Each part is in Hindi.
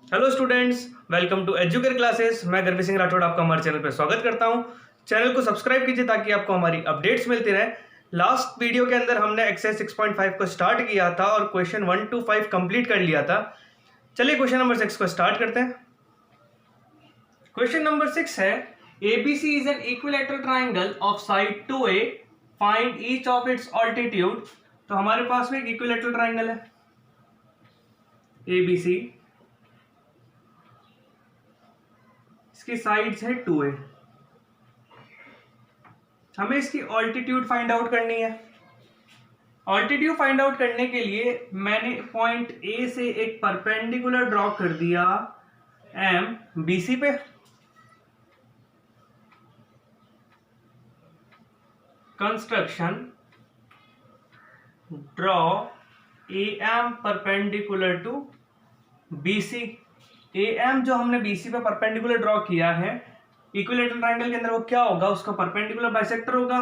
Hello students, welcome to Educare classes. मैं गर्वी सिंह राठौड़ आपका हमारे चैनल पर स्वागत करता हूं। चैनल को सब्सक्राइब कीजिए ताकि आपको हमारी अपडेट्स मिलती रहे। लास्ट वीडियो के अंदर हमने एक्सरसाइज 6.5 को स्टार्ट किया था और क्वेश्चन 1 to 5 कंप्लीट कर लिया था। चलिए क्वेश्चन नंबर 6 को स्टार्ट करते हैं। क्वेश्चन नंबर 6 है ABC is an equilateral triangle of side 2A, find each of its altitude. तो हमारे पास में एक इक्विलैटरल ट्राइंगल है ABC, इसकी साइड्स है 2A। हमें इसकी ऑल्टीट्यूड फाइंड आउट करनी है। ऑल्टीट्यूड फाइंड आउट करने के लिए मैंने पॉइंट A से एक परपेंडिकुलर ड्रॉ कर दिया M BC पे। Construction draw AM perpendicular to BC। AM जो हमने BC पे परपेंडिकुलर ड्रॉ किया है, इक्विलैटरल ट्राइंगल के अंदर वो क्या होगा, उसका परपेंडिकुलर बाइसेक्टर होगा।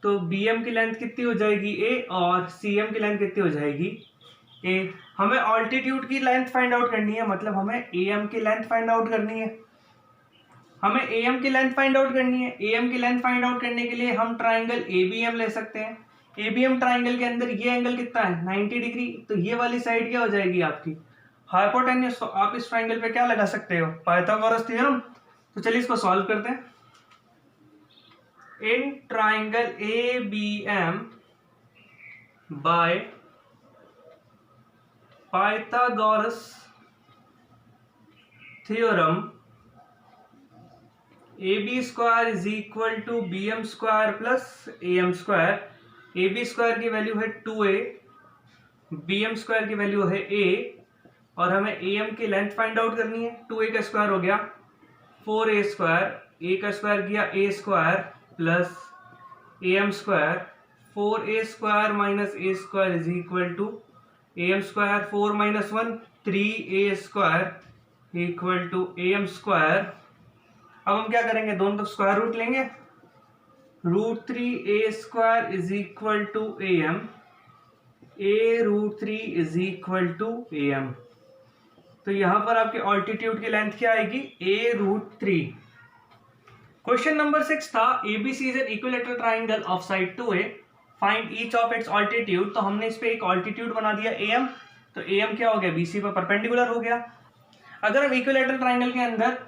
तो BM की लेंथ कितनी हो जाएगी A और CM की लेंथ कितनी हो जाएगी A। हमें ऑल्टीट्यूड की लेंथ फाइंड आउट करनी है, मतलब हमें AM की लेंथ फाइंड आउट करनी है। हमें AM की लेंथ फाइंड आउट करनी है। AM की लेंथ फाइंड आउट करने के लिए हम ट्राइंगल ABM ले सकते हैं। ABM ट्राइंगल के अंदर ये एंगल कितना है 90 डिग्री, तो ये वाली साइड क्या हो जाएगी आपकी हाइपोटेन्यूस। तो आप इस ट्राइंगल पे क्या लगा सकते हो, पाइथागोरस थ्योरम। तो चलिए इसको सॉल्व करते हैं। In triangle ABM by Pythagoras theorem AB square is equal to BM square plus AM square. AB square की वैल्यू है 2A, BM स्क्वायर की वैल्यू है A, और हमें AM की लेंथ फाइंड आउट करनी है। 2A का स्क्वायर हो गया 4A स्क्वायर, A का स्क्वायर किया A square plus AM square. 4A square minus A square is equal to AM square. 4 minus 1 3A square equal to AM square. अब हम क्या करेंगे, दोनों तरफ स्क्वायर रूट लेंगे। √3A square is equal to AM, A√3 is equal to AM। तो यहां पर आपके ऑल्टीट्यूड की लेंथ क्या आएगी A√3। क्वेश्चन नंबर 6 था ABC is an equilateral triangle of side 2A, find each of its altitude. तो हमने इस पे एक ऑल्टीट्यूड बना दिया AM, तो AM क्या हो गया BC पर परपेंडिकुलर हो गया। अगर हम इक्विलैटरल ट्राइंगल के अंदर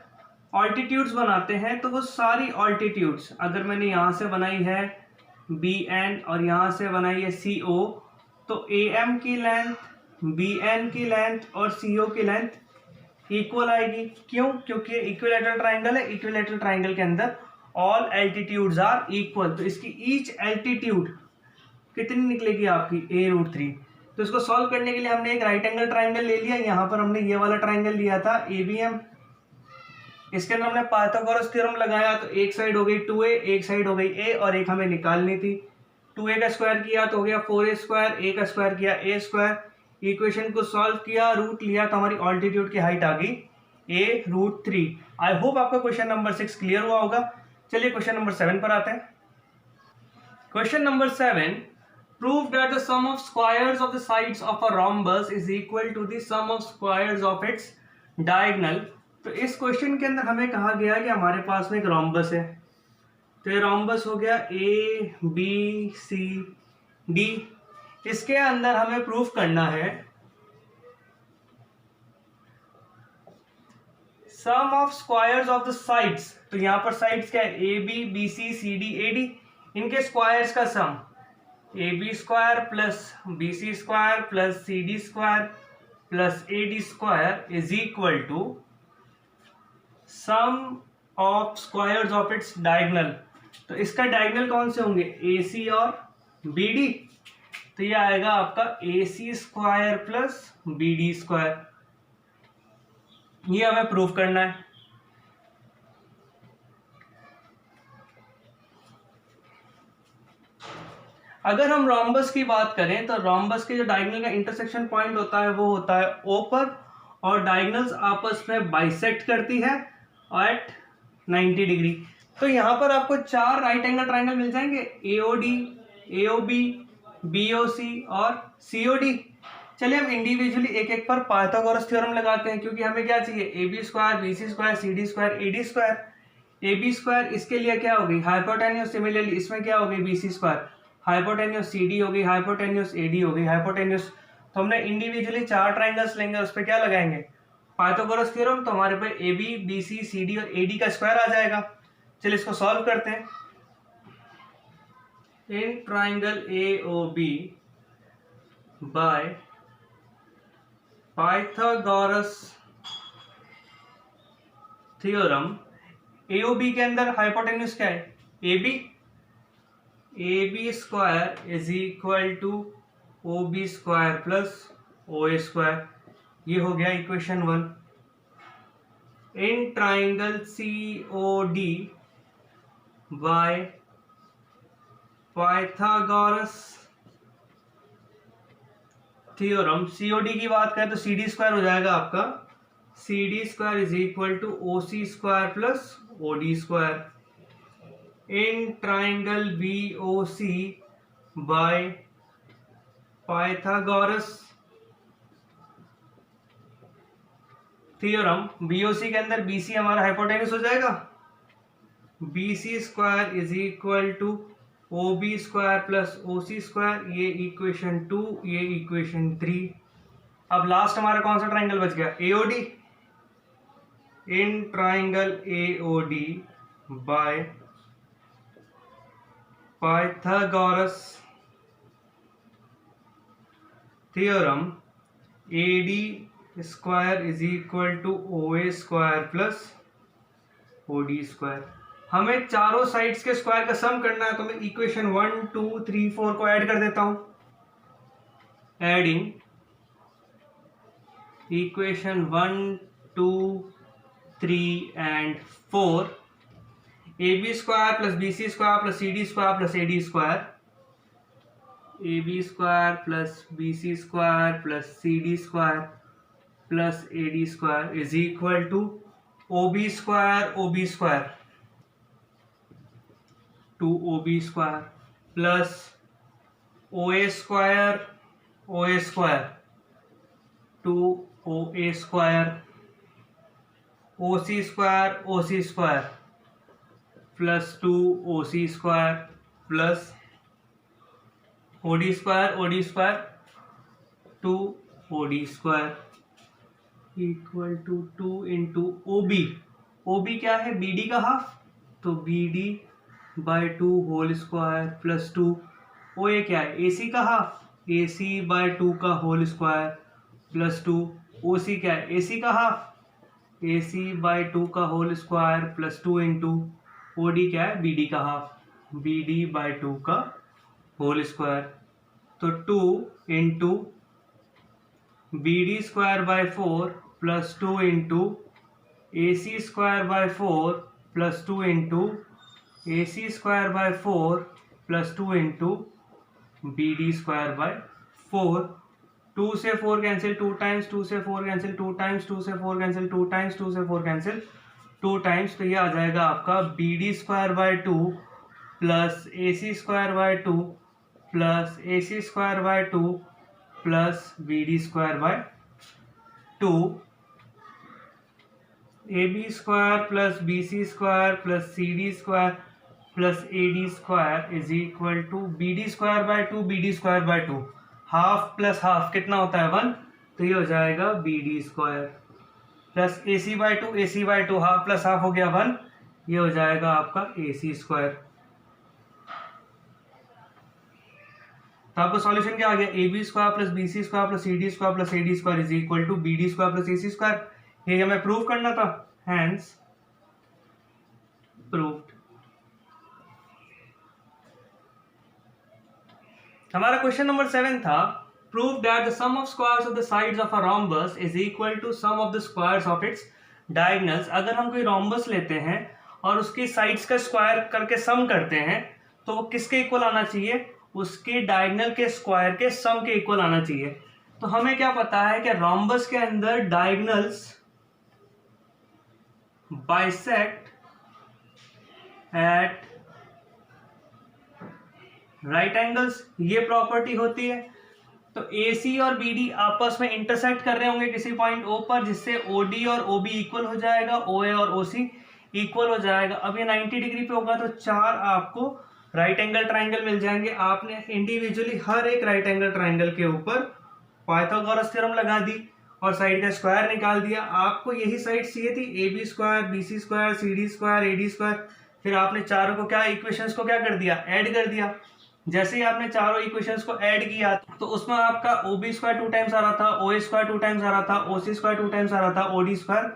ऑल्टीट्यूड्स बनाते हैं तो वो सारी ऑल्टीट्यूड्स, अगर मैंने यहां से बनाई है BN और यहां से बनाई है CO, तो AM की लेंथ, BN की लेंथ और CO की लेंथ इक्वल आएगी। क्यों? क्योंकि इक्विलैटरल ट्राइंगल है। इक्विलैटरल ट्राइंगल के अंदर ऑल एल्टीट्यूड्स आर इक्वल, तो इसकी ईच एल्टीट्यूड कितनी निकलेगी आपकी A√3। तो इसको सॉल्व करने के लिए हमने एक राइट एंगल ट्राइंगल ले लिया। यहां पर हमने ये वाला ट्राइंगल लिया था ABM। इसके अंदर हमने पाइथागोरस थ्योरम लगाया, तो एक साइड हो गई 2A, एक साइड हो गई A, और एक हमें निकालनी थी। 2A का स्क्वायर किया तो हो गया 4A स्क्वायर, A का स्क्वायर किया A स्क्वायर। इक्वेशन को सॉल्व किया, रूट लिया, तो हमारी ऑल्टीट्यूड की हाइट आ गई A√3। आई होप आपका क्वेश्चन नंबर 6 क्लियर हुआ होगा। चलिए क्वेश्चन नंबर 7 पर आते हैं। Question number 7, prove that the sum of squares of the sides of a rhombus is equal to the sum of squares of its diagonal. तो इस क्वेश्चन के अंदर हमें कहा गया कि हमारे पास में एक रोम्बस है। तो ये रोम्बस हो गया ABCD। इसके अंदर हमें प्रूफ करना है sum of squares of the sides. तो यहां पर साइड्स क्या है AB BC CD AD, इनके स्क्वायर्स का sum AB square plus BC square plus CD square plus AD square is equal to sum of squares of its diagonal. तो इसका डायगोनल कौन से होंगे AC और BD। तो ये आएगा आपका AC square plus BD square. ये हमें प्रूफ करना है। अगर हम रोम्बस की बात करें तो रोम्बस के जो डायगोनल का इंटरसेक्शन पॉइंट होता है वो होता है O पर, और डायगोनल्स आपस में बाइसेक्ट करती है एट 90 डिग्री। तो यहां पर आपको 4 राइट एंगल ट्राइंगल मिल जाएंगे, AOD, AOB, BOC और COD। चलिए हम इंडिविजुअली एक एक पर पाइथागोरस थ्योरम लगाते हैं, क्योंकि हमें क्या चाहिए, A B square B C square C D square A D square. A B square इसके लिए क्या होगी, हाइपोटेन्यूस, सिमिलरली इसमें क्या होगी, B C square, hypotenuse C D होगी, हाइपोटेन्यूस ए डी होगी, हाइपोटेन्यूस। तो हमने इंडिविजुअली 4 ट्राइंगल्स लेंगे, उस पर क्या लगाएंगे, पाइथागोरस थ्योरम। तो हमारे पास A B B C C D और ए डी का स्क्वायर आ जाएगा। चलिए इसको सॉल्व करते हैं। In triangle A O B by Pythagoras theorem, A O B के अंदर हाइपोटेन्यूस क्या है, A B square is equal to O B square plus O A square. ये हो गया equation 1। In triangle C O D by Pythagoras theorem, COD की बात करें तो सी डी स्क्वायर हो जाएगा आपका, C D square is equal to O C square plus O D square. In triangle B O C by Pythagoras theorem, BOC के अंदर बीसी हमारा हाइपोटेन्यूस हो जाएगा, B C square is equal to O B square plus O C square. ये इक्वेशन 2, ये इक्वेशन 3। अब लास्ट हमारा कौन सा ट्राइंगल बच गया, AOD. In triangle AOD by Pythagoras theorem, AD square is equal to O A square plus O D square. हमें चारों साइड्स के स्क्वायर का सम करना है, तो मैं इक्वेशन 1 2 3 4 को ऐड कर देता हूं। Adding equation 1 2 3 and 4, A B square plus B C square plus C D square plus A D square, A B square plus B C square plus C D square plus A D square is equal to O B square 2ob square plus O A square 2oa square, O C square plus 2oc square plus O D square 2od square equal to 2 into O B क्या है, बी डी का हाफ, तो B D by 2 whole square plus 2, O A क्या है, ए सी का हाफ, ए सी बाय 2 का होल स्क्वायर प्लस 2, ओ सी क्या है, ए सी का हाफ, ए सी बाय 2 का whole square plus 2 into O D क्या है, बी डी का हाफ, बी डी बाय 2 का होल स्क्वायर, तो 2 into B D square by 4 plus 2 into A C square by 4 plus 2 into A C square by 4 plus 2 into B D square by 4। 2 से 4 कैंसिल 2 टाइम्स, 2 से 4 कैंसिल 2 टाइम्स, 2 से 4 कैंसिल 2 टाइम्स, 2 से 4 कैंसिल 2 टाइम्स, तो ये आ जाएगा आपका B D square by 2 plus A C square by 2 plus A C square by 2 plus B D square by 2, A B square plus B C square plus C D square plus A D square is equal to B D square by 2 B D square by 2, half plus half कितना होता है 1, तो ये हो जाएगा B D square plus A C by 2 half plus half हो गया 1, ये हो जाएगा आपका ए सी स्क्वायर। तो आपका सॉल्यूशन क्या आ गया, A B square plus B C square plus C D square plus A D square is equal to B D square plus A C square. ये हमें प्रूव करना था, हैंस प्रूव्ड। हमारा क्वेश्चन नंबर 7 था, prove that the sum of squares of the sides of a rhombus is equal to sum of the squares of its diagonals. अगर हम कोई रोम्बस लेते हैं और उसकी साइड्स का स्क्वायर करके सम करते हैं, तो वो किसके इक्वल आना चाहिए, उसके डायगोनल के स्क्वायर के सम के इक्वल आना चाहिए। तो हमें क्या पता है कि रोम्बस के अंदर diagonals bisect at right angles, ये प्रॉपर्टी होती है। तो AC और BD आपस में इंटरसेक्ट कर रहे होंगे किसी पॉइंट O पर, जिससे OD और OB इक्वल हो जाएगा, OA और OC इक्वल हो जाएगा। अब ये 90 डिग्री पे होगा तो 4 आपको राइट एंगल ट्राइंगल मिल जाएंगे। आपने इंडिविजुअली हर एक राइट एंगल ट्राइंगल के ऊपर पाइथागोरस थ्योरम लगा दी और साइड का स्क्वायर निकाल दिया। आपको यही साइड चाहिए थी, AB square, BC square, CD square, AD square. फिर आपने चारों को क्या इक्वेशंस को क्या कर दिया, ऐड कर दिया। जैसे ही आपने चारों इक्वेशंस को ऐड किया तो उसमें आपका OB स्क्वायर 2 टाइम्स आ रहा था, OA स्क्वायर 2 टाइम्स आ रहा था, OC स्क्वायर 2 टाइम्स आ रहा था, OD स्क्वायर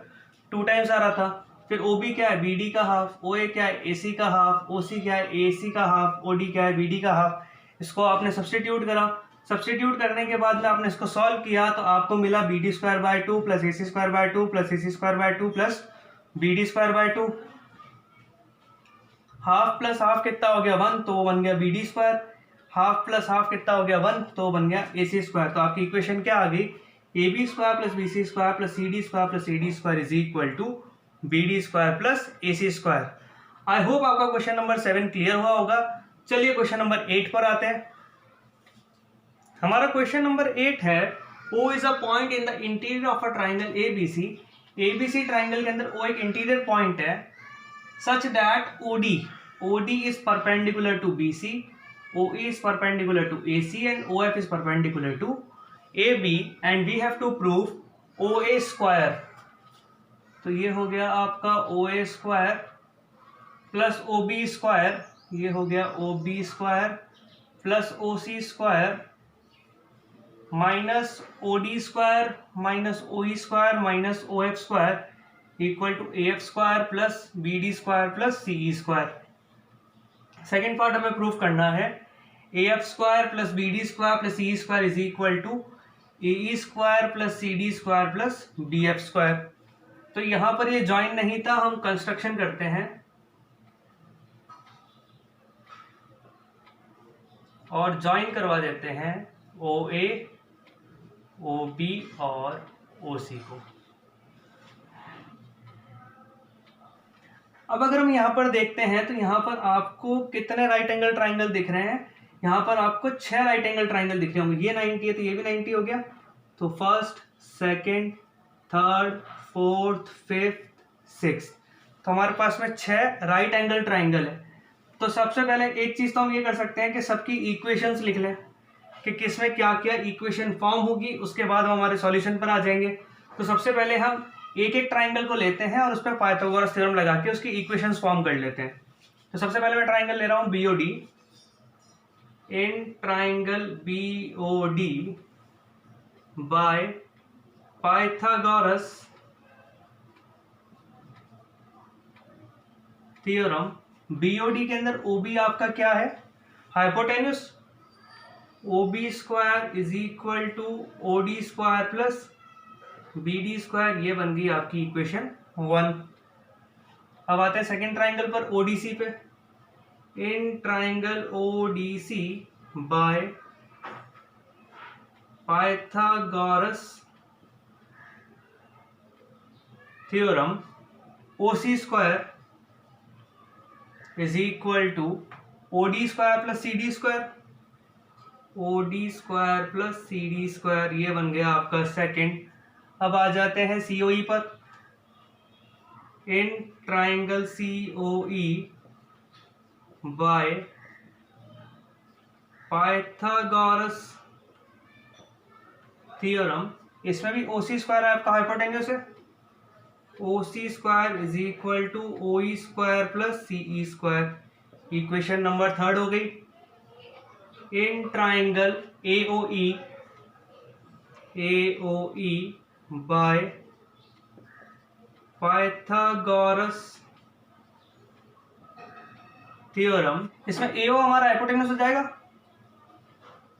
2 टाइम्स आ रहा था। फिर OB क्या है, BD का हाफ, OA क्या है, AC का हाफ, OC क्या है, AC का हाफ, OD क्या है, BD का हाफ। इसको आपने सब्सटीट्यूट करा। सब्सटीट्यूट करने के बाद में आपने इसको सॉल्व किया तो आपको मिला BD square by 2 plus AC square by 2 plus AC square by 2 plus BD square by 2। Half plus half कितना हो गया, 1, तो बन गया BD square. Half plus half कितना हो गया, 1, तो बन गया AC स्क्वायर। तो आपकी इक्वेशन क्या आ गई, AB square plus BC square plus CD square plus AD square is equal to BD square plus AC square. I hope आपका क्वेश्चन नंबर 7 क्लियर हुआ होगा। चलिए क्वेश्चन नंबर 8 पर आते हैं। हमारा क्वेश्चन नंबर 8 है, O is a point in the interior of a triangle ABC। ABC triangle के अंदर O एक इंटीरियर पॉइंट है such that OD is perpendicular to BC, OE is perpendicular to AC and OF is perpendicular to AB and we have to prove OA square। तो ये हो गया आपका OA square plus OB square, ये हो गया OB square plus OC square minus OD square minus OE square minus OF square equal to AF square plus BD square plus CE square. Second part हमें प्रूफ करना है, AF square plus BD square plus CE square is equal to AE square plus CD square plus BF square. तो यहां पर ये ज्वाइन नहीं था, हम कंस्ट्रक्शन करते हैं और ज्वाइन करवा देते हैं OA, OB और OC को। अब अगर हम यहाँ पर देखते हैं तो यहाँ पर आपको कितने राइट एंगल ट्राइंगल दिख रहे हैं, यहाँ पर आपको 6 राइट एंगल ट्राइंगल दिख रहे होंगे। ये 90 है तो ये भी 90 हो गया। तो first, second, third, fourth, fifth, sixth, तो हमारे पास में 6 राइट एंगल ट्राइंगल है। तो सबसे पहले एक चीज तो हम ये कर सकते हैं कि सबकी इक्वेशंस लिख लें कि किसमें क्या क्या इक्वेशन फॉर्म होगी, उसके बाद हम हमारे सॉल्यूशन पर आ जाएंगे। तो सबसे पहले हम एक एक ट्राइंगल को लेते हैं और उस पर पाइथागोरस थ्योरम लगा के उसकी इक्वेशंस फॉर्म कर लेते हैं। तो सबसे पहले मैं ट्राइंगल ले रहा हूं BOD। In triangle BOD by Pythagoras theorem, BOD के अंदर OB आपका क्या है, hypotenuse. OB square is equal to OD square plus BD square, ये बन गई आपकी इक्वेशन 1। अब आते हैं सेकेंड ट्राइंगल पर ODC पे। In triangle ODC by Pythagoras theorem, OC square is equal to OD square plus CD square, OD square plus CD square, ये बन गया आपका सेकेंड। अब आ जाते हैं COE पर। In triangle COE by Pythagoras theorem, इसमें भी OC स्क्वायर है आपका हाइपोटेन्यूस है। OC square is equal to OE square plus CE square, equation number third हो गई। In triangle AOE by Pythagoras theorem, इसमें AO हमारा हाइपोटेन्यूस हो जाएगा।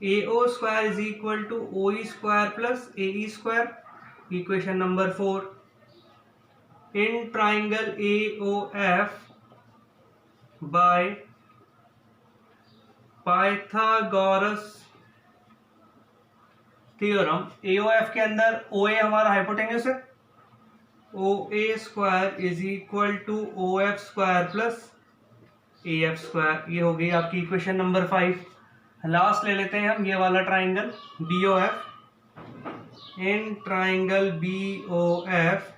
AO square is equal to OE square plus AE square, equation number 4। In triangle AOF by Pythagoras theorem, AOF के अंदर OA हमारा हाइपोटेन्यूस है। OA square is equal to OF square plus AF square, ये हो गई आपकी इक्वेशन नंबर 5। लास्ट ले लेते हैं हम ये वाला triangle B O F. In triangle B O F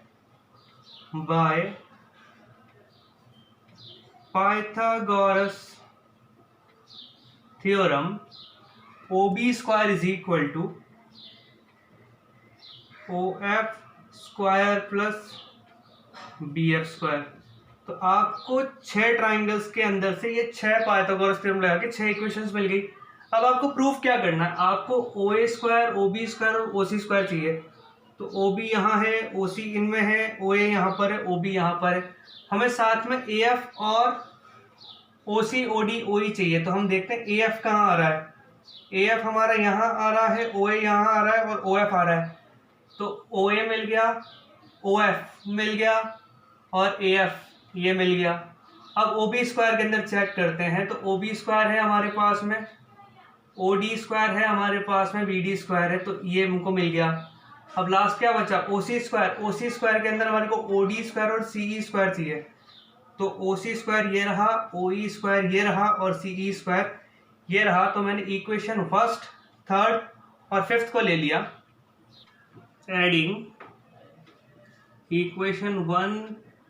by Pythagoras theorem O B square is equal to O F square plus B F square. तो आपको 6 ट्राइंगल्स के अंदर से ये 6 पाइथागोरस थ्योरम लगा के 6 इक्वेशंस मिल गई। अब आपको प्रूफ क्या करना है, आपको ओ A square, O B square और ओ सी स्क्वायर चाहिए। तो ओ बी यहाँ है, ओ सी इनमें है, ओ ए यहाँ पर है, ओ बी यहाँ पर है। हमें साथ में ए एफ और ओ सी, ओ डी, ओ ई चाहिए। तो हम देखते हैं ए एफ कहाँ आ रहा है। ए एफ हमारा यहाँ आ रहा है, ओ ए यहाँ आ रहा है और ओ एफ आ रहा है। तो ओ ए मिल गया, ओ एफ मिल गया और ए एफ ये मिल गया। अब ओ बी स्क्वायर के अंदर चेक करते हैं। तो ओ बी स्क्वायर है हमारे पास में, ओ डी स्क्वायर है हमारे पास में, बी डी स्क्वायर है, तो ये हमको मिल गया। अब लास्ट क्या बचा, ओ C square. O C square के अंदर हमारे को ओ डी स्क्वायर और सी ई स्क्वायर चाहिए। तो ओ सी स्क्वायर ये रहा, ओ ई स्क्वायर ये रहा और सी ई स्क्वायर ये रहा। तो मैंने इक्वेशन फर्स्ट, थर्ड और फिफ्थ को ले लिया। Adding equation 1,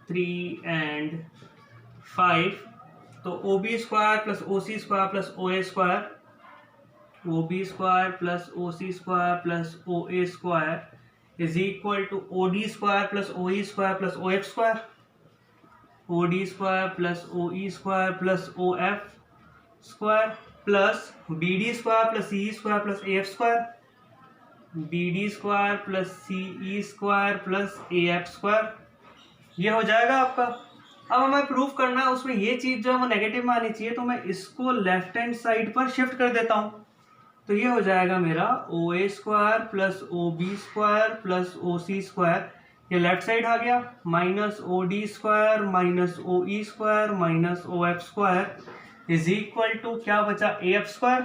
3 and 5। तो O B square plus O C square plus O A square, O B square plus O C square plus O A square is equal to O D square plus O E square plus O F square, O D square plus O E square plus O F square plus B D square plus C E square plus A F square, B D square plus C E square plus A F square. ये हो जाएगा आपका। अब हमें प्रूफ करना है उसमें ये चीज़ जो है वो नेगेटिव में आनी चाहिए। तो मैं इसको लेफ्ट हैंड साइड पर शिफ्ट कर देता हूँ। तो ये हो जाएगा मेरा O A square plus O B square plus O C square, ये लेफ्ट साइड आ गया, minus O D square minus O E square minus O F square is equal to क्या बचा, A F square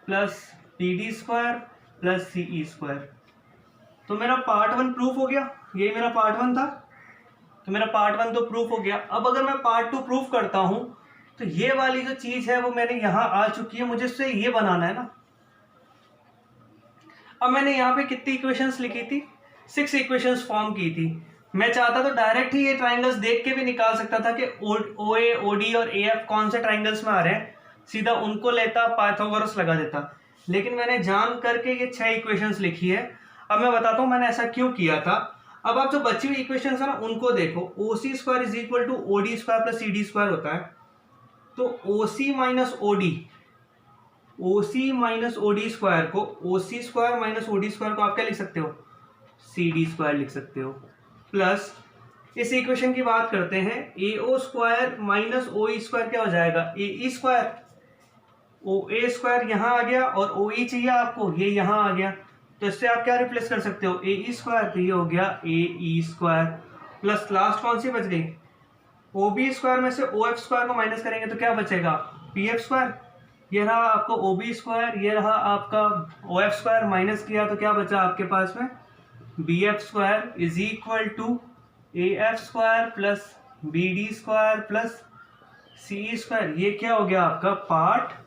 plus B D square plus C E square. तो मेरा पार्ट 1 प्रूफ हो गया। ये मेरा पार्ट 1 था, तो मेरा पार्ट 1 तो प्रूफ हो गया। अब अगर मैं पार्ट 2 प्रूफ करता हूं तो ये वाली जो चीज है वो मैंने यहां आ चुकी है, मुझे इससे ये बनाना है ना। अब मैंने यहाँ पे कितनी इक्वेशंस लिखी थी, 6 इक्वेशंस फॉर्म की थी। मैं चाहता तो डायरेक्ट ही ये ट्राइंगल्स देख के भी निकाल सकता था कि ओ ए, ओ डी और ए एफ कौन से ट्राइंगल्स में आ रहे हैं, सीधा उनको लेता, पाइथागोरस लगा देता। लेकिन मैंने जान करके ये 6 इक्वेशंस लिखी है। अब मैं बताता हूँ मैंने ऐसा क्यों किया था। अब आप जो बची हुई इक्वेशंस है ना उनको देखो। O C square is equal to O D square plus C D square होता है। तो O C minus O D, O C minus O D square को, O C square minus O D square को आप क्या लिख सकते हो, सी डी स्क्वायर लिख सकते हो। प्लस इस इक्वेशन की बात करते हैं, ए O square minus O E square क्या हो जाएगा, ए E square. O A square यहाँ आ गया और ओ ई चाहिए आपको, ये यहाँ आ गया। तो इससे आप क्या रिप्लेस कर सकते हो, ए ई स्क्वायर, तो ये हो गया ए ई स्क्वायर। प्लस लास्ट कौन सी बच गई, ओ बी स्क्वायर में से ओ एफ स्क्वायर को माइनस करेंगे तो क्या बचेगा, पी एफ स्क्वायर। ये रहा आपको ओ बी स्क्वायर, ये रहा आपका ओ एफ स्क्वायर, माइनस किया तो क्या बचा आपके पास में, B F square is equal to A F square plus B D square plus C square. ये क्या हो गया आपका पार्ट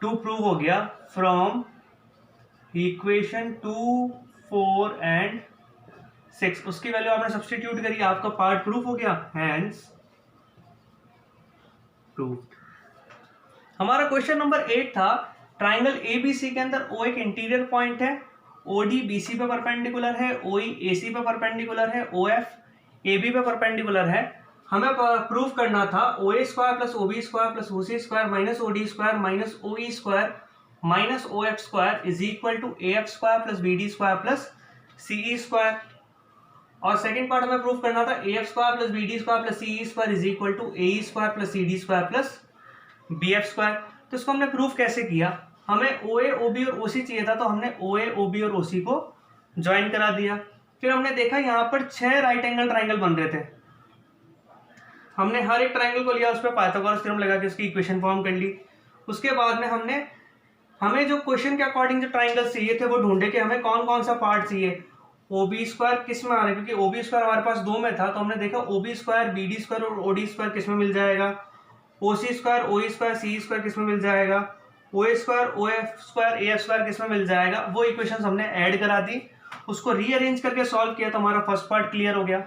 2 प्रूव हो गया फ्रॉम इक्वेशन 2, 4 एंड 6। उसकी वैल्यू आपने सब्स्टिट्यूट करी, आपका पार्ट प्रूफ हो गया, हैंस प्रूफ। हमारा क्वेश्चन नंबर 8 था, ट्राइंगल एबीसी के अंदर ओ एक इंटीरियर पॉइंट है, ओ डी बी सी पे परपेंडिकुलर है, ओ ई ए सी पे परपेंडिकुलर है, ओ एफ ए बी पे परपेंडिकुलर है। हमें प्रूफ करना था O A square plus O B square plus O C square minus O D square minus O E square minus O F square is equal to A F square plus B D square plus C E square. और सेकंड पार्ट हमें प्रूफ करना था A F square plus B D square plus C E square is equal to A E square plus C D square plus B F square. तो इसको हमने प्रूफ कैसे किया, हमें ओ ए ओ बी और ओ सी चाहिए था, तो हमने ओ ए ओ बी और ओ सी को ज्वाइन करा दिया। फिर हमने देखा यहाँ पर 6 राइट एंगल ट्राइंगल बन रहे थे। हमने हर एक ट्राइंगल को लिया, उस पर पाइथागोरस थ्योरम लगा के उसकी इक्वेशन फॉर्म कर ली। उसके बाद में हमें जो क्वेश्चन के अकॉर्डिंग जो ट्राइंगल्स चाहिए थे वो ढूंढे कि हमें कौन कौन सा पार्ट चाहिए। ओ बी स्क्वायर किस में आ रहा है, क्योंकि ओ बी स्क्वायर हमारे पास 2 में था, तो हमने देखा O B square B D square और ओ डी स्क्वायर किस में मिल जाएगा, O C square O E square C square किस में मिल जाएगा, O A square O F square A F square किस में मिल जाएगा। वो इक्वेशन हमने ऐड करा दी, उसको रीअरेंज करके सॉल्व किया तो हमारा फर्स्ट पार्ट क्लियर हो गया।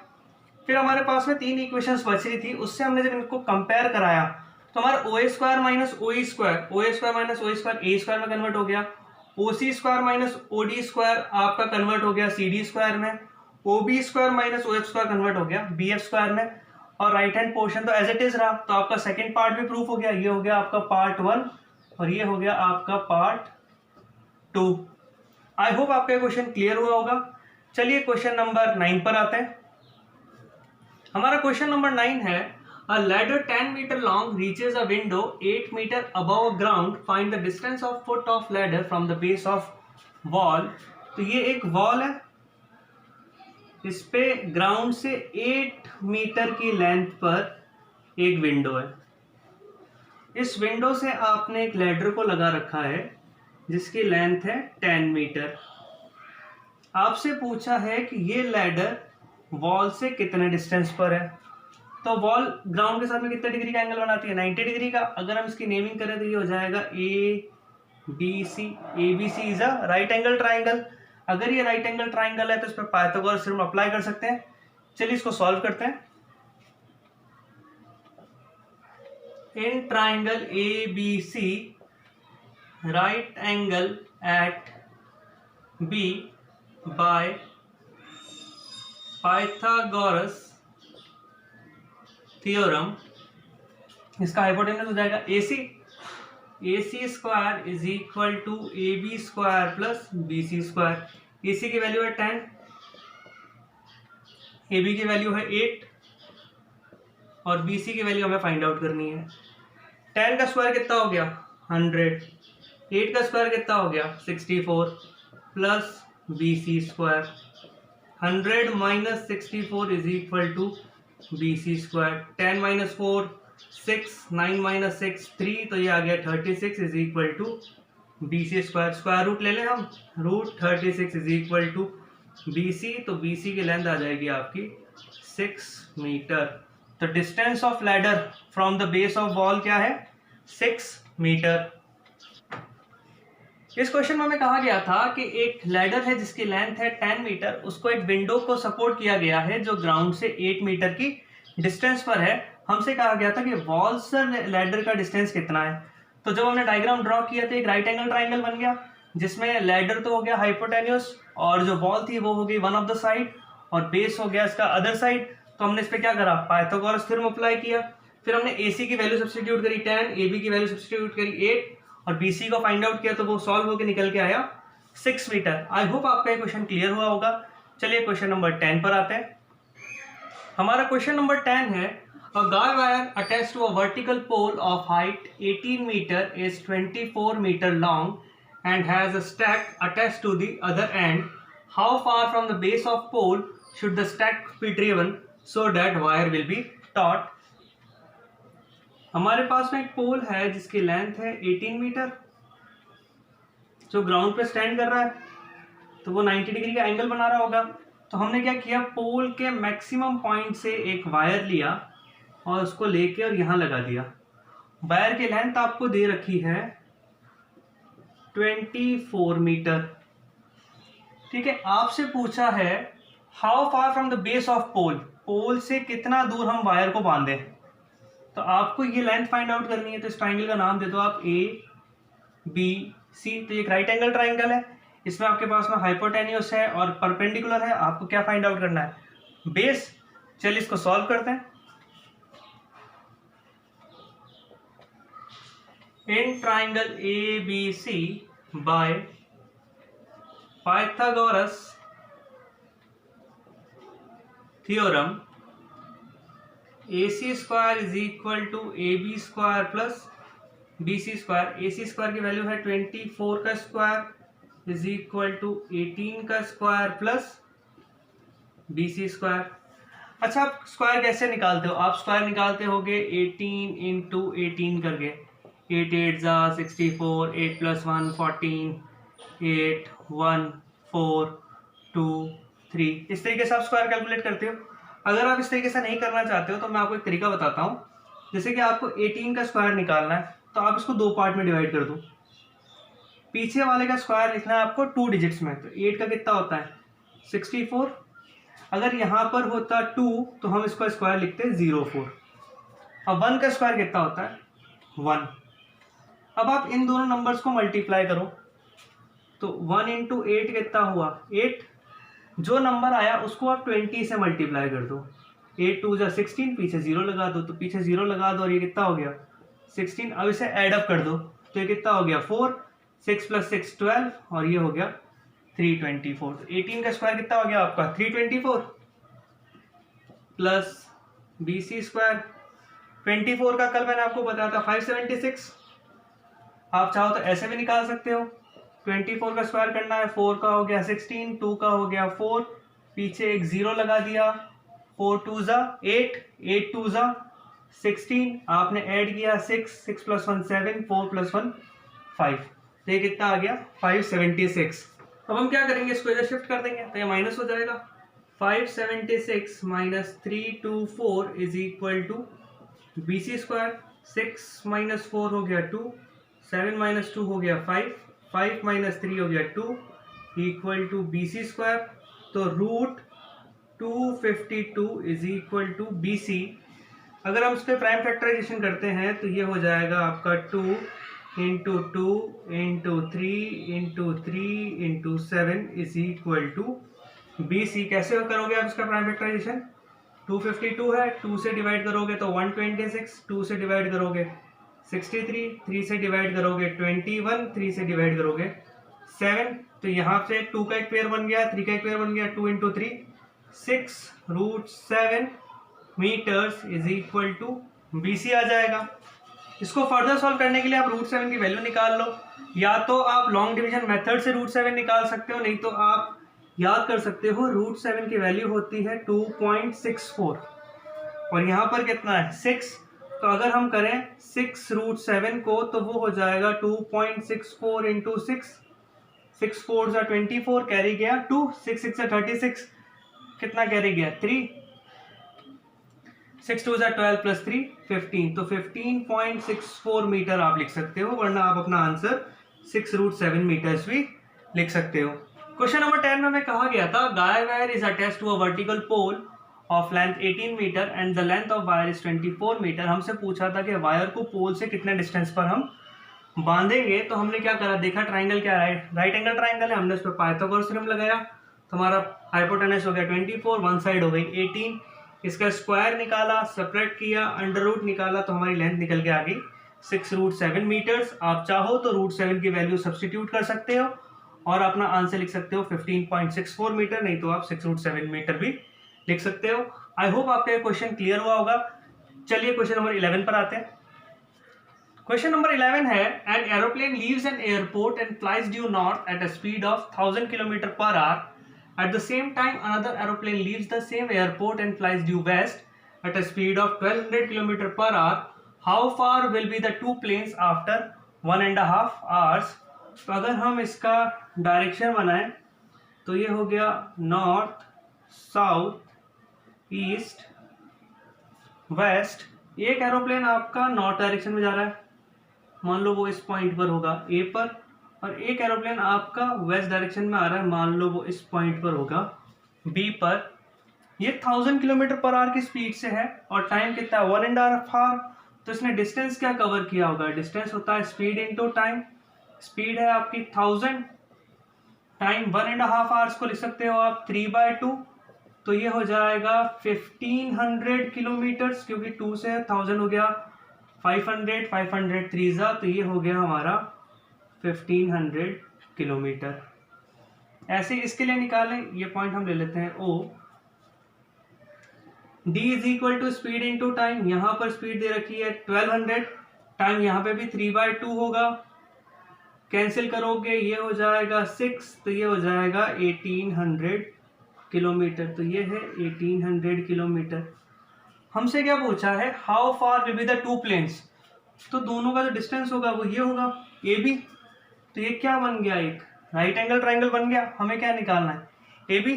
फिर हमारे पास में 3 इक्वेशंस बच रही थी, उससे हमने जब इनको कंपेयर कराया तो हमारा O A square minus O E square O A square minus O E square A square में कन्वर्ट हो गया, O C square minus O D square आपका कन्वर्ट हो गया सी डी स्क्वायर में, O B square minus O F square convert हो गया बी एफ स्क्वायर में, और राइट हैंड पोर्शन तो एज इट इज रहा। तो आपका सेकंड पार्ट भी प्रूफ हो गया, ये हो गया आपका पार्ट 1 और ये हो गया आपका पार्ट 2। आई होप आपका क्वेश्चन क्लियर हुआ होगा। चलिए क्वेश्चन नंबर 9 पर आते हैं। हमारा क्वेश्चन नंबर 9 है, a ladder 10 metre long reaches a window 8 metre above ground, find the distance of foot of ladder from the base of wall. तो ये एक वॉल है, इस पे ग्राउंड से 8 मीटर की लेंथ पर एक विंडो है। इस विंडो से आपने एक लैडर को लगा रखा है जिसकी लेंथ है 10 मीटर। आपसे पूछा है कि ये लैडर वॉल से कितने डिस्टेंस पर है। तो वॉल ग्राउंड के साथ में कितने डिग्री का एंगल बनाती है, 90 डिग्री का। अगर हम इसकी नेमिंग करें तो ये हो जाएगा A B C. A B C is a right angle triangle. अगर ये राइट एंगल ट्राइंगल है तो इस पर पाइथागोरस थ्योरम अप्लाई कर सकते हैं। चलिए इसको सॉल्व करते हैं। In triangle A B C, right angle at B by Pythagoras theorem, इसका हाइपोटेन्यूज हो जाएगा A C square is equal to A B square plus B C square. A C की वैल्यू है 10, ए बी की वैल्यू है 8 और बी सी की वैल्यू हमें फाइंड आउट करनी है। 10 का स्क्वायर कितना हो गया 100, 8 का स्क्वायर कितना हो गया 64 plus B C square. 100 minus 64 is equal to B C square. 10 minus 4 6, 9 minus 6 3, तो ये आ गया 36 is equal to B C square. Square root ले लें हम, root 36 is equal to B C. तो बी सी की लेंथ आ जाएगी आपकी 6 मीटर। तो distance of ladder from the base of wall क्या है 6 मीटर। इस क्वेश्चन में हमें कहा गया था कि एक लैडर है जिसकी लेंथ है 10 मीटर, उसको एक विंडो को सपोर्ट किया गया है जो ग्राउंड से 8 मीटर की डिस्टेंस पर है। हमसे कहा गया था कि वॉल से लैडर का डिस्टेंस कितना है। तो जब हमने डायग्राम ड्रॉ किया तो एक राइट एंगल ट्राइंगल बन गया जिसमें लैडर तो हो गया हाइपोटेन्यूस और जो वॉल थी वो हो गई वन ऑफ द साइड और बेस हो गया इसका अदर साइड। तो हमने इस पे क्या करा, पाइथागोरस थ्योरम अप्लाई किया। फिर हमने ए सी की वैल्यू सब्स्टिट्यूट करी 10, ए बी की वैल्यू सब्स्टिट्यूट करी 8 और बी सी को फाइंड आउट किया तो वो सॉल्व होकर निकल के आया 6 मीटर। आई होप आपका ये क्वेश्चन क्लियर हुआ होगा। चलिए क्वेश्चन नंबर 10 पर आते हैं। हमारा क्वेश्चन नंबर 10 है, a guy wire attached to a vertical pole of height 18 meter is 24 meter long and has a stack attached to the other end. How far from the base of pole should the stack be driven so that wire will be taut? हमारे पास में एक पोल है जिसकी लेंथ है 18 मीटर जो ग्राउंड पे स्टैंड कर रहा है, तो वो 90 डिग्री का एंगल बना रहा होगा। तो हमने क्या किया, पोल के मैक्सिमम पॉइंट से एक वायर लिया और उसको लेके और यहाँ लगा दिया। वायर की लेंथ आपको दे रखी है 24 मीटर। ठीक है, आपसे पूछा है how far from the base of pole, pole से कितना दूर हम वायर को बांधे। तो आपको ये लेंथ फाइंड आउट करनी है। तो इस ट्राइंगल का नाम दे दो आप ए बी सी। तो एक राइट एंगल ट्राइंगल है, इसमें आपके पास में हाइपोटेन्यूस है और परपेंडिकुलर है। आपको क्या फाइंड आउट करना है, बेस। चलिए इसको सॉल्व करते हैं। In triangle A B C by Pythagoras theorem, A C square is equal to A B square plus B C square. A C square की वैल्यू है 24 का स्क्वायर इज इक्वल टू 18 का square plus B C square. अच्छा, आप स्क्वायर कैसे निकालते हो, आप स्क्वायर निकालते होगे 18 इंटू 18 करके। 8 8 जा 64, 8 प्लस 1 14, 8 1 4 2 3, इस तरीके से आप स्क्वायर कैलकुलेट करते हो। अगर आप इस तरीके से नहीं करना चाहते हो तो मैं आपको एक तरीका बताता हूँ जैसे कि आपको 18 का स्क्वायर निकालना है तो आप इसको दो पार्ट में डिवाइड कर दो। पीछे वाले का स्क्वायर लिखना है आपको 2 डिजिट्स में, तो 8 का कितना होता है 64। अगर यहाँ पर होता 2 तो हम इसका स्क्वायर लिखते हैं 04। अब 1 का स्क्वायर कितना होता है 1। अब आप इन दोनों नंबर्स को मल्टीप्लाई करो तो 1 इंटू 8 कितना हुआ 8। जो नंबर आया उसको आप 20 से मल्टीप्लाई कर दो। 8 2 जा 16, पीछे 0 लगा दो, तो पीछे 0 लगा दो और ये कितना हो गया 16। अब इसे ऐड अप कर दो तो ये कितना हो गया 4, 6 + 6 12 और ये हो गया 324। तो 18 का स्क्वायर कितना हो गया आपका 324 प्लस BC स्क्वायर। 24 का कल मैंने आपको बताया था 576। आप चाहो तो ऐसे भी निकाल सकते हो। 24 का स्क्वायर करना है, 4 का हो गया 16, 2 का हो गया 4, पीछे एक 0 लगा दिया, 4 2 जा 8, 8 2 जा 16, आपने ऐड किया 6, 6 + 1 7, 4 + 1 5, तो ये कितना आ गया 576। अब हम क्या करेंगे, इसको इधर शिफ्ट कर देंगे तो ये माइनस हो जाएगा। 576 - 324 = BC स्क्वायर। 6 - 4 हो गया 2, 7 - 2 हो गया 5, 5 - 3 हो गया 2 = BC स्क्वायर। तो √252 = BC। अगर हम इसके प्राइम फैक्टराइजेशन करते हैं तो ये हो जाएगा आपका 2 × 2 × 3 × 3 × 7 = BC। कैसे करोगे आप इसका प्राइम फैक्टराइजेशन, 252 है, 2 से डिवाइड करोगे तो 126, 2 से डिवाइड करोगे 63, 3 से डिवाइड करोगे 21, 3 से डिवाइड करोगे 7। तो यहाँ से 2 का एक पेयर बन गया, 3 का एक पेयर बन गया, 2 × 3 6√7 मीटर्स = BC आ जाएगा। इसको फर्दर सॉल्व करने के लिए आप √7 की वैल्यू निकाल लो। या तो आप लॉन्ग डिवीजन मेथड से √7 निकाल सकते हो, नहीं तो आप याद कर सकते हो √7 की वैल्यू होती है 2.64 और यहाँ पर कितना है 6। तो अगर हम करें 6√7 को तो वो हो जाएगा 2.64 × 6, 6 4 जा 24, कैरी गया 2, 6 6 जा 36, कितना कैरी गया 3, 6 2 जा 12 + 3 15। तो 15.64 मीटर आप लिख सकते हो, वरना आप अपना आंसर 6√7 मीटर्स भी लिख सकते हो। क्वेश्चन नंबर 10 में हमें कहा गया था guy wire is attached to a vertical pole of length 18 metre and the length of wire is 24 metre. हमसे पूछा था कि वायर को पोल से कितने डिस्टेंस पर हम बांधेंगे। तो हमने क्या करा, देखा ट्राइंगल क्या है, राइट एंगल ट्राइंगल है, हमने उस पर पाइथागोरस थ्योरम लगाया। तो हमारा हाइपोटेनस हो गया 24, वन साइड हो गई 18, इसका स्क्वायर निकाला, सेपरेट किया, अंडर रूट निकाला, तो हमारी लेंथ निकल के आ गई 6√7 मीटर्स। आप चाहो तो √7 की वैल्यू सब्सटीट्यूट कर सकते हो और अपना आंसर लिख सकते हो 15.64 मीटर, नहीं तो आप 6√7 मीटर भी लिख सकते हो। आई होप आपका ये क्वेश्चन क्लियर हुआ होगा। चलिए क्वेश्चन नंबर 11 पर आते हैं। क्वेश्चन नंबर 11 है an aeroplane leaves an airport and flies due north at a speed of 1000 km/h. At the same time, another aeroplane leaves the same airport and flies due west at a speed of 1200 km/h. How far will be the two planes after 1.5 hours? तो अगर हम इसका डायरेक्शन बनाएं तो ये हो गया नॉर्थ, साउथ, ईस्ट, वेस्ट। एक एरोप्लेन आपका नॉर्थ डायरेक्शन में जा रहा है, मान लो वो इस पॉइंट पर होगा ए पर, और एक एरोप्लेन आपका वेस्ट डायरेक्शन में आ रहा है, मान लो वो इस पॉइंट पर होगा बी पर। ये 1000 km/h की स्पीड से है और टाइम कितना है 1.5 आवर। तो इसने डिस्टेंस क्या कवर किया होगा, डिस्टेंस होता है स्पीड इंटू टाइम। स्पीड है आपकी 1000, टाइम 1.5 आवर्स को लिख सकते हो आप 3/2, तो ये हो जाएगा 1500 किलोमीटर्स, क्योंकि 2 से 1000 हो गया 500, 500 3 जा, तो ये हो गया हमारा 1500 किलोमीटर। ऐसे इसके लिए निकालें, ये पॉइंट हम ले लेते हैं O। D = speed into time, यहाँ पर स्पीड दे रखी है 1200, टाइम यहाँ पे भी 3/2 होगा, कैंसिल करोगे ये हो जाएगा 6, तो ये हो जाएगा 1800 किलोमीटर। तो ये है 1800 किलोमीटर। हमसे क्या पूछा है, how far will be the two planes, तो दोनों का जो डिस्टेंस होगा वो ये होगा ए बी। तो ये क्या बन गया, एक राइट एंगल ट्राइंगल बन गया। हमें क्या निकालना है, ए बी।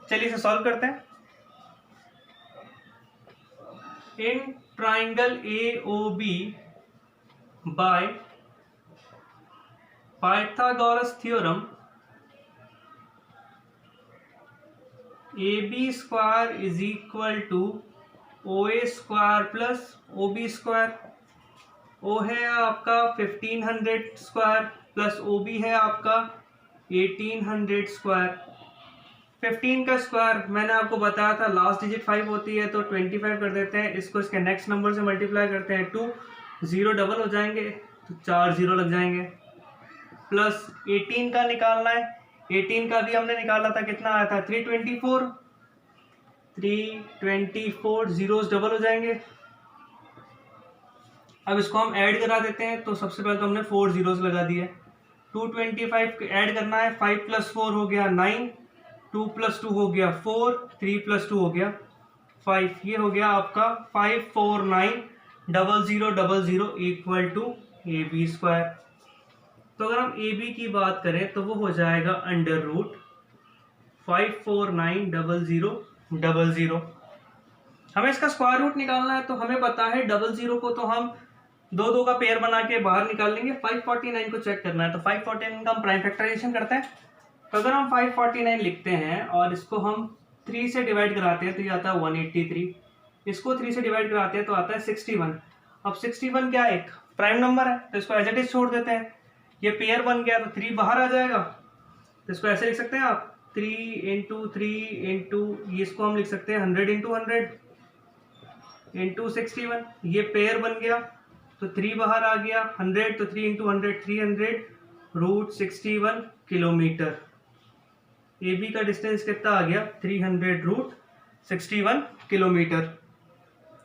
चलिए इसे सॉल्व करते हैं। In triangle AOB by Pythagoras theorem AB square is equal to OA square plus OB square. O है आपका 1500 स्क्वायर प्लस OB है आपका 1800 स्क्वायर। 15 का स्क्वायर मैंने आपको बताया था लास्ट डिजिट 5 होती है, तो 25 कर देते हैं, इसको इसके नेक्स्ट नंबर से मल्टीप्लाई करते हैं 2, 0 डबल हो जाएंगे तो 4 0 लग जाएंगे। प्लस 18 का निकालना है, 18 का भी हमने निकाला था, कितना आया था 324, 324 जीरोस डबल हो जाएंगे। अब इसको हम ऐड करा देते हैं, तो सबसे पहले तो हमने 4 जीरोस लगा दिए। 225 ऐड करना है, 5 + 4 हो गया 9, 2 + 2 हो गया 4, 3 + 2 हो गया 5। ये हो गया आपका 5490000 इक्वल टू AB स्क्वायर। तो अगर हम AB की बात करें तो वो हो जाएगा √5490000। हमें इसका स्क्वायर रूट निकालना है, तो हमें पता है 00 को तो हम दो का पेयर बना के बाहर निकाल लेंगे। 549 को चेक करना है, तो 549 का हम प्राइम फैक्टराइजेशन करते हैं। तो अगर हम 549 लिखते हैं और इसको हम 3 से डिवाइड कराते हैं तो ये आता है 183। इसको 3 से डिवाइड कराते हैं तो आता है 61। अब 61 क्या एक प्राइम नंबर है, तो इसको एज इट इज छोड़ देते हैं। ये पेयर बन गया तो 3 बाहर आ जाएगा, तो इसको ऐसे लिख सकते हैं आप 3 × 3 × इसको हम लिख सकते हैं 100 × 100 × 61। ये पेयर बन गया तो 3 बाहर आ गया, 100 तो 3 × 100 300 √61 किलोमीटर। AB का डिस्टेंस कितना आ गया 300 √61 किलोमीटर।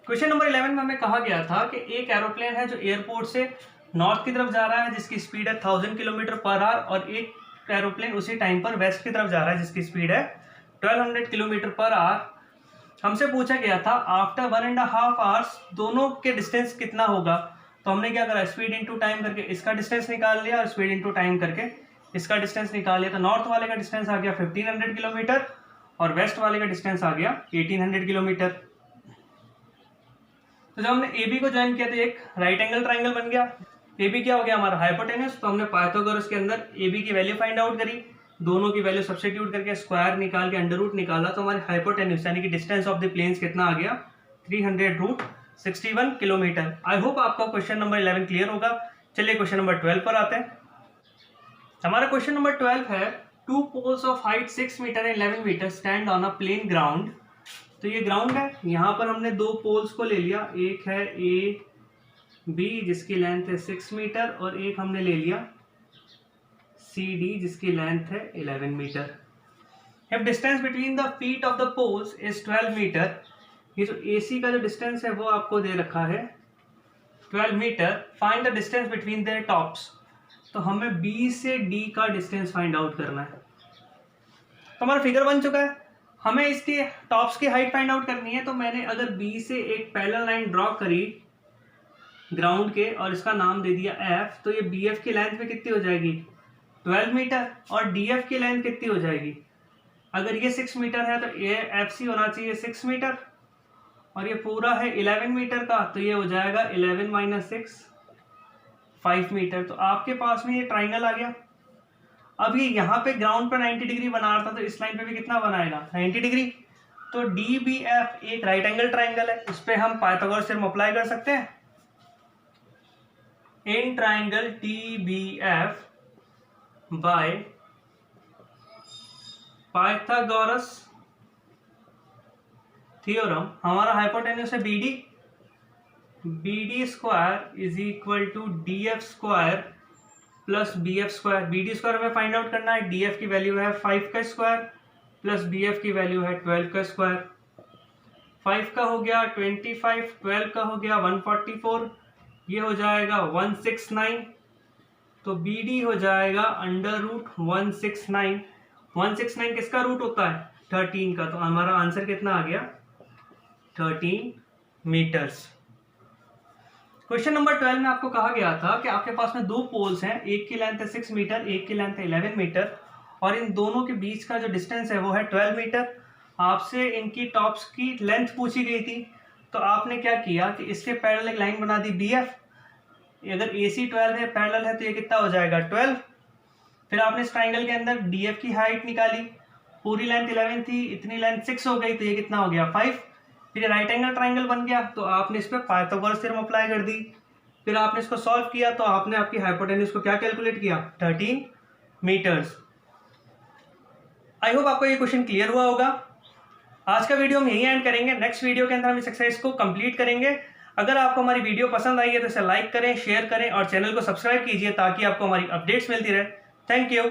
क्वेश्चन नंबर 11 में हमें कहा गया था कि एक एरोप्लेन है जो एयरपोर्ट से नॉर्थ की तरफ जा रहा है जिसकी स्पीड है 1000 किलोमीटर पर आवर, और एक एरोप्लेन उसी टाइम पर वेस्ट की तरफ जा रहा है जिसकी स्पीड है 1200 किलोमीटर पर आवर। हमसे पूछा गया था आफ्टर 1.5 आवर्स दोनों के डिस्टेंस कितना होगा। तो हमने क्या करा, स्पीड इंटू टाइम करके इसका डिस्टेंस निकाल लिया और स्पीड इंटू टाइम करके इसका डिस्टेंस निकाल लिया। तो नॉर्थ वाले का डिस्टेंस आ गया 1500 किलोमीटर और वेस्ट वाले का डिस्टेंस आ गया 1800 किलोमीटर। तो जब हमने AB को ज्वाइन किया तो एक राइट एंगल ट्राइंगल बन गया। AB क्या हो गया हमारा हाइपोटेन्यूज, तो हमने पाइथागोरस के अंदर AB की वैल्यू फाइंड आउट करी, दोनों की वैल्यू सब्स्टिट्यूट करके स्क्वायर निकाल के अंडर रूट निकाला, तो हमारे हाइपोटेन्यूज यानी कि डिस्टेंस ऑफ द प्लेन्स कितना आ गया 300 √61 किलोमीटर। आई होप आपका क्वेश्चन नंबर 11 क्लियर होगा। चलिए क्वेश्चन नंबर 12 पर आते हैं। हमारा क्वेश्चन नंबर 12 है 2 poles of height 6 metre and 11 metre stand on a plane ground. तो ये ग्राउंड है, यहाँ पर हमने 2 पोल्स को ले लिया, एक है AB जिसकी लेंथ है 6 मीटर और एक हमने ले लिया CD जिसकी लेंथ है 11 मीटर। If distance between the feet of the poles is 12 metre, ये जो AC का जो डिस्टेंस है वो आपको दे रखा है 12 metre, find the distance between their tops. तो हमें B से D का डिस्टेंस फाइंड आउट करना है। तो हमारा फिगर बन चुका है, हमें इसके टॉप्स की हाइट फाइंड आउट करनी है। तो मैंने अगर B से एक पैरेलल लाइन ड्रॉ करी ग्राउंड के और इसका नाम दे दिया F, तो ये BF की लेंथ में कितनी हो जाएगी 12 मीटर और DF की लेंथ कितनी हो जाएगी, अगर ये 6 मीटर है तो ये FC होना चाहिए 6 मीटर और ये पूरा है 11 मीटर का, तो ये हो जाएगा 11 - 6 5 मीटर। तो आपके पास में ये ट्राइंगल आ गया। अब ये यहाँ पे ग्राउंड पर 90 डिग्री बना रहा था, तो इस लाइन पे भी कितना बनाएगा 90 डिग्री। तो DBF एक राइट एंगल ट्राइंगल है, इस पे हम पाइथागोरस थ्योरम अप्लाई कर सकते हैं। In triangle DBF by Pythagoras theorem, हमारा हाइपोटेन्यूज है BD square is equal to DF square plus BF square. BD square हमें फाइंड आउट करना है, DF की वैल्यू है 5 का स्क्वायर प्लस BF की वैल्यू है 12 का स्क्वायर। 5 का हो गया 25, 12 का हो गया 144, ये हो जाएगा 169। तो BD हो जाएगा √169। 169 किसका रूट होता है 13 का, तो हमारा आंसर कितना आ गया 13 मीटर्स। क्वेश्चन नंबर 12 में आपको कहा गया था कि आपके पास में 2 पोल्स हैं, एक की लेंथ है 6 मीटर, एक की लेंथ है 11 मीटर और इन दोनों के बीच का जो डिस्टेंस है वो है 12 मीटर। आपसे इनकी टॉप्स की लेंथ पूछी गई थी, तो आपने क्या किया कि इसके पैरेलल एक लाइन बना दी BF। अगर AC 12 है, पैरेलल है, तो ये कितना हो जाएगा 12। फिर आपने इस ट्राइंगल के अंदर DF की हाइट निकाली, पूरी लेंथ 11 थी, इतनी लेंथ 6 हो गई, तो ये कितना हो गया 5। फिर राइट एंगल ट्राइंगल बन गया, तो आपने इस पर पाइथागोरस थ्योरम अप्लाई कर दी। फिर आपने इसको सॉल्व किया, तो आपने आपकी हाइपोटेन्यूज को क्या कैलकुलेट किया 13 मीटर्स। आई होप आपको ये क्वेश्चन क्लियर हुआ होगा। आज का वीडियो हम यहीं एंड करेंगे। नेक्स्ट वीडियो के अंदर हम इस एक्सरसाइज को कंप्लीट करेंगे। अगर आपको हमारी वीडियो पसंद आई है तो इसे लाइक करें, शेयर करें और चैनल को सब्सक्राइब कीजिए ताकि आपको हमारी अपडेट्स मिलती रहे। Thank you.